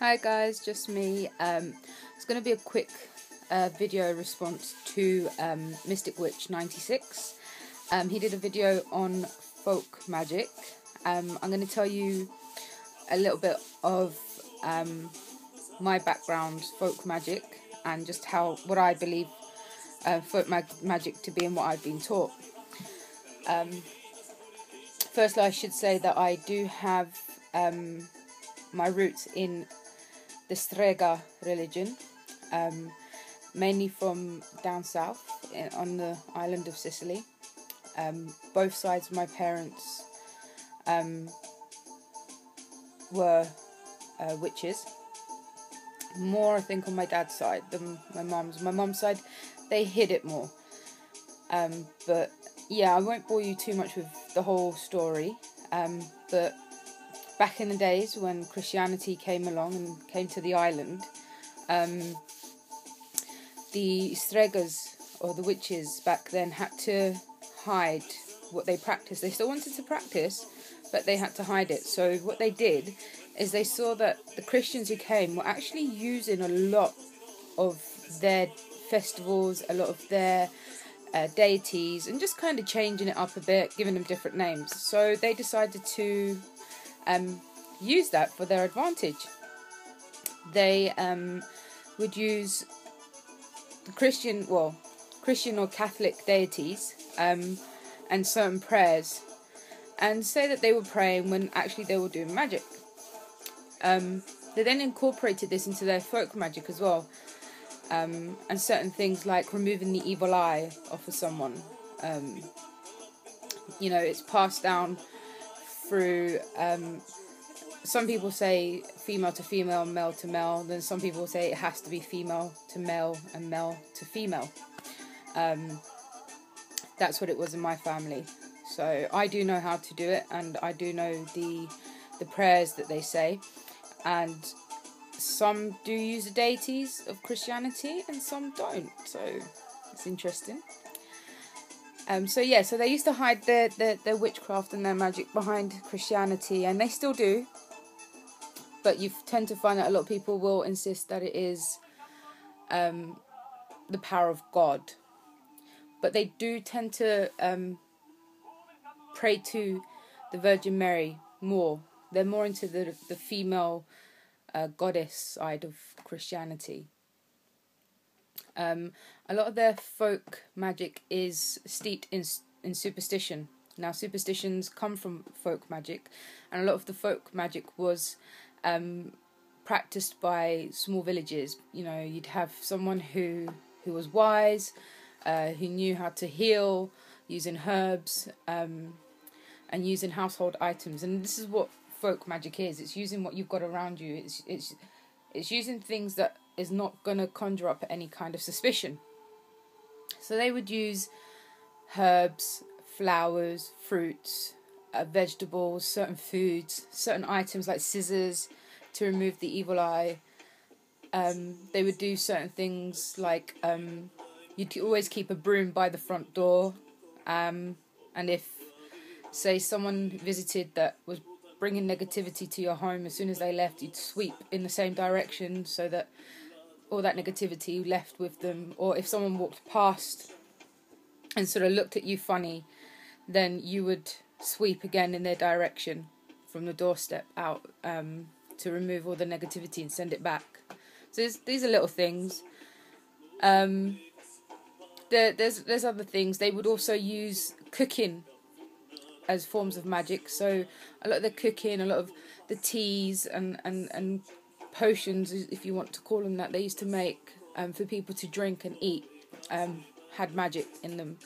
Hi guys, just me. It's going to be a quick video response to Mystic Witch 96. He did a video on folk magic. I'm going to tell you a little bit of my background, folk magic, and just what I believe folk magic to be and what I've been taught. Firstly, I should say that I do have my roots in the Strega religion, mainly from down south on the island of Sicily. Both sides of my parents were witches. More, I think, on my dad's side than my mum's. My mum's side, they hid it more. But yeah, I won't bore you too much with the whole story. But back in the days when Christianity came along and came to the island, the Stregas, or the witches back then, had to hide what they practiced. They still wanted to practice, but they had to hide it. So what they did is they saw that the Christians who came were actually using a lot of their festivals, a lot of their deities, and just kind of changing it up a bit, giving them different names. So they decided to use that for their advantage. They would use the Christian or Catholic deities and certain prayers, and say that they were praying when actually they were doing magic. They then incorporated this into their folk magic as well, and certain things like removing the evil eye off of someone. It's passed down through, some people say female to female, male to male. Then some people say it has to be female to male and male to female. That's what it was in my family. So I do know how to do it, and I do know the prayers that they say. And some do use the deities of Christianity and some don't. So it's interesting. So they used to hide their witchcraft and their magic behind Christianity, and they still do. But you tend to find that a lot of people will insist that it is the power of God. But they do tend to pray to the Virgin Mary more. They're more into the female goddess side of Christianity. A lot of their folk magic is steeped in superstition. Now, superstitions come from folk magic, and a lot of the folk magic was practiced by small villages. You'd have someone who was wise, who knew how to heal using herbs and using household items. And this is what folk magic is. It's using what you've got around you. It's using things that is not going to conjure up any kind of suspicion. So they would use herbs, flowers, fruits, vegetables, certain foods, certain items like scissors to remove the evil eye. They would do certain things like you'd always keep a broom by the front door, and if, say, someone visited that was bringing negativity to your home, as soon as they left, you'd sweep in the same direction so that all that negativity left with them. Or if someone walked past and sort of looked at you funny, then you would sweep again in their direction from the doorstep out to remove all the negativity and send it back. So these are little things. There's other things. They would also use cooking as forms of magic. So a lot of the cooking, a lot of the teas and potions, if you want to call them that, they used to make for people to drink and eat, had magic in them.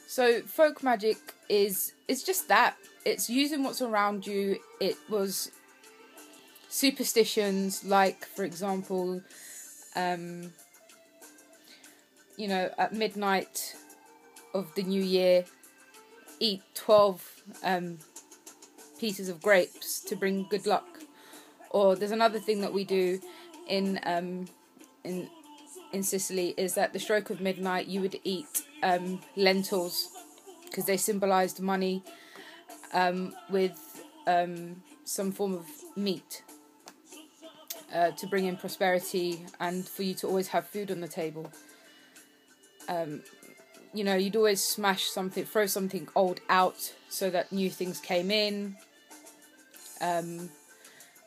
So folk magic is just that. It's using what's around you. It was superstitions, like, for example, at midnight of the new year, eat 12 pieces of grapes to bring good luck. Or there's another thing that we do in Sicily, is that the stroke of midnight you would eat lentils, because they symbolised money, with some form of meat. to bring in prosperity and for you to always have food on the table. You know, you'd always smash something, throw something old out so that new things came in.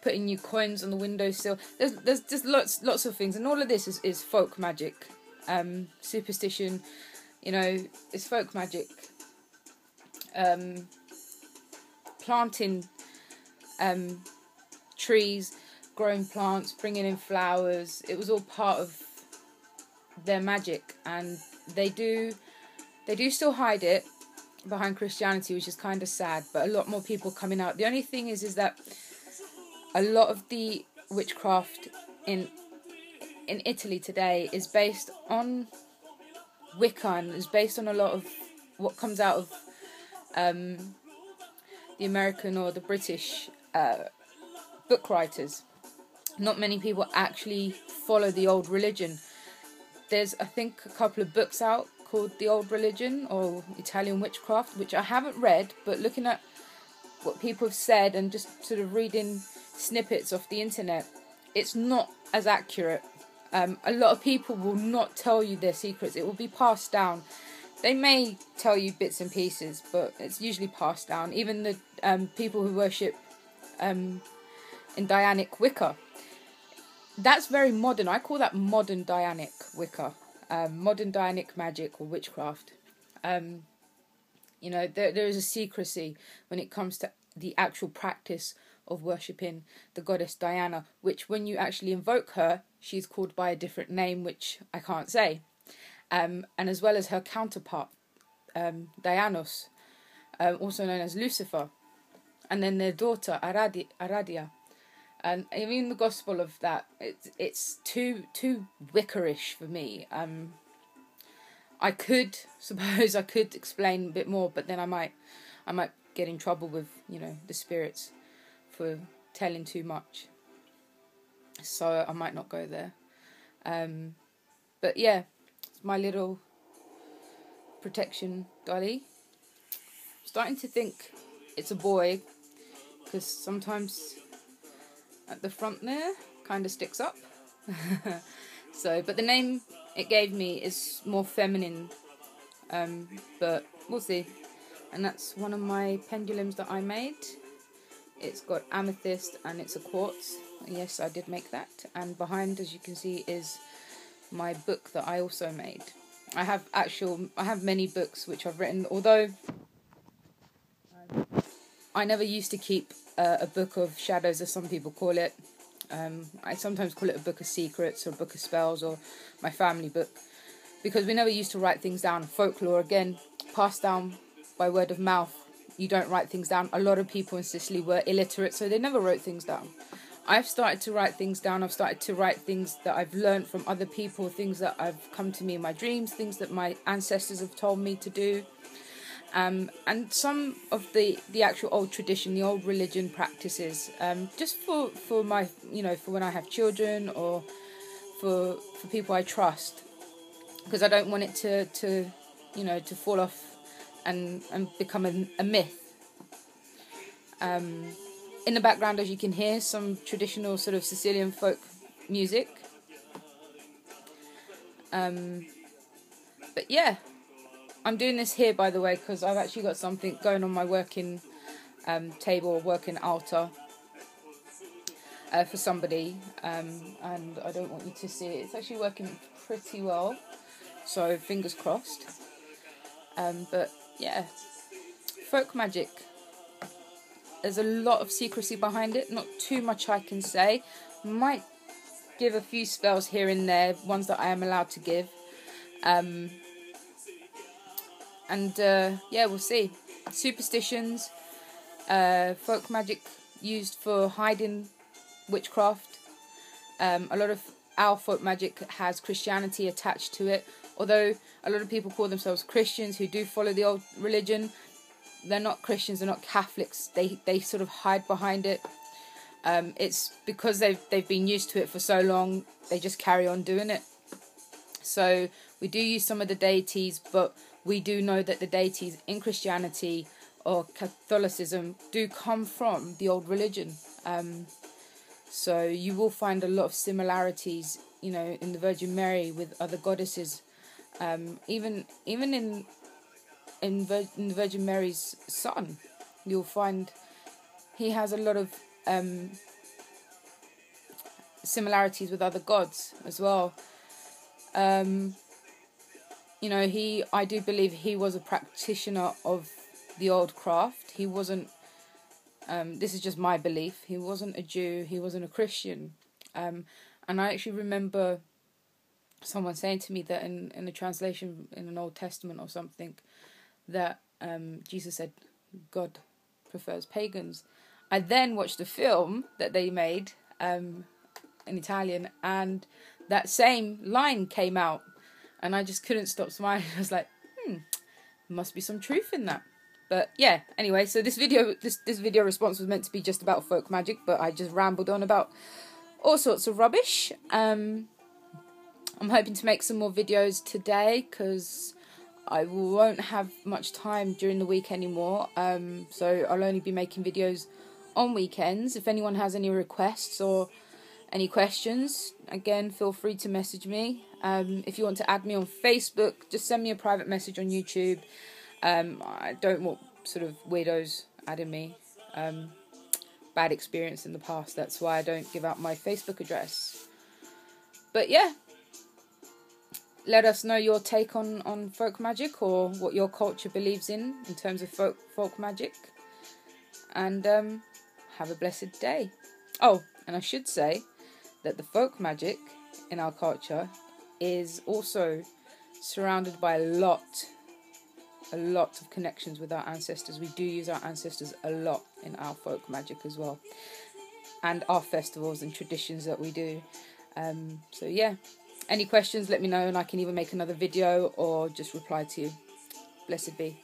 Putting new coins on the windowsill. There's just lots of things, and all of this is folk magic. Superstition, you know, it's folk magic. Planting trees, growing plants, bringing in flowers. It was all part of their magic, and they do still hide it behind Christianity, which is kind of sad. But a lot more people coming out. The only thing is that a lot of the witchcraft in Italy today is based on Wicca, and is based on a lot of what comes out of the American or the British book writers. Not many people actually follow the old religion. There's, I think, a couple of books out called The Old Religion or Italian Witchcraft, which I haven't read, but looking at what people have said and just sort of reading snippets off the internet, it's not as accurate. A lot of people will not tell you their secrets. It will be passed down. They may tell you bits and pieces, but it's usually passed down. Even the people who worship in Dianic Wicca, that's very modern. I call that modern Dianic Wicca, modern Dianic magic or witchcraft. You know, there is a secrecy when it comes to the actual practice of worshipping the goddess Diana, which when you actually invoke her, she's called by a different name, which I can't say. And as well as her counterpart, Dianos, also known as Lucifer, and then their daughter, Aradia. And even the gospel of that, it's too Wiccarish for me. I could explain a bit more, but then I might get in trouble with, you know, the spirits for telling too much. So I might not go there. But yeah, it's my little protection dolly. I'm starting to think it's a boy, because sometimes at the front there kind of sticks up. So, but the name it gave me is more feminine, but we'll see. And that's one of my pendulums that I made. It's got amethyst and it's a quartz. Yes, I did make that. And behind, as you can see, is my book that I also made. I have many books which I've written, although I never used to keep a book of shadows, as some people call it. I sometimes call it a book of secrets or a book of spells or my family book, because we never used to write things down. Folklore, again, passed down by word of mouth. You don't write things down. A lot of people in Sicily were illiterate, so they never wrote things down. I've started to write things down. I've started to write things that I've learned from other people, things that have come to me in my dreams, things that my ancestors have told me to do. And some of the actual old tradition, the old religion practices, just for my, you know, for when I have children or for people I trust, because I don't want it to you know, to fall off and become a myth. In the background, as you can hear, some traditional sort of Sicilian folk music. But yeah. I'm doing this here, by the way, because I've actually got something going on my working table or working altar for somebody, and I don't want you to see it. It's actually working pretty well, so fingers crossed. But yeah, folk magic. There's a lot of secrecy behind it. Not too much I can say. Might give a few spells here and there, ones that I am allowed to give. And yeah, we'll see. Superstitions, folk magic used for hiding witchcraft. A lot of our folk magic has Christianity attached to it. Although a lot of people call themselves Christians who do follow the old religion, they're not Christians, they're not Catholics. They sort of hide behind it. It's because they've been used to it for so long, they just carry on doing it. So we do use some of the deities, but we do know that the deities in Christianity or Catholicism do come from the old religion. So you will find a lot of similarities, you know, in the Virgin Mary with other goddesses. Even in the Virgin Mary's son, you'll find he has a lot of similarities with other gods as well. You know, I do believe he was a practitioner of the old craft. He wasn't, this is just my belief, he wasn't a Jew, he wasn't a Christian. And I actually remember someone saying to me that in a translation in an Old Testament or something, that Jesus said God prefers pagans. I then watched a film that they made in Italian, and that same line came out, and I just couldn't stop smiling. I was like, must be some truth in that. But yeah, anyway, so this video response was meant to be just about folk magic, but I just rambled on about all sorts of rubbish. I'm hoping to make some more videos today, because I won't have much time during the week anymore. So I'll only be making videos on weekends. If anyone has any requests or any questions, again, feel free to message me. If you want to add me on Facebook, just send me a private message on YouTube. I don't want sort of weirdos adding me. Bad experience in the past, that's why I don't give out my Facebook address. But yeah, let us know your take on folk magic, or what your culture believes in terms of folk magic. And have a blessed day. Oh, and I should say that the folk magic in our culture is also surrounded by a lot of connections with our ancestors. We do use our ancestors a lot in our folk magic as well, and our festivals and traditions that we do. So yeah, any questions, let me know, and I can either make another video or just reply to you. Blessed be.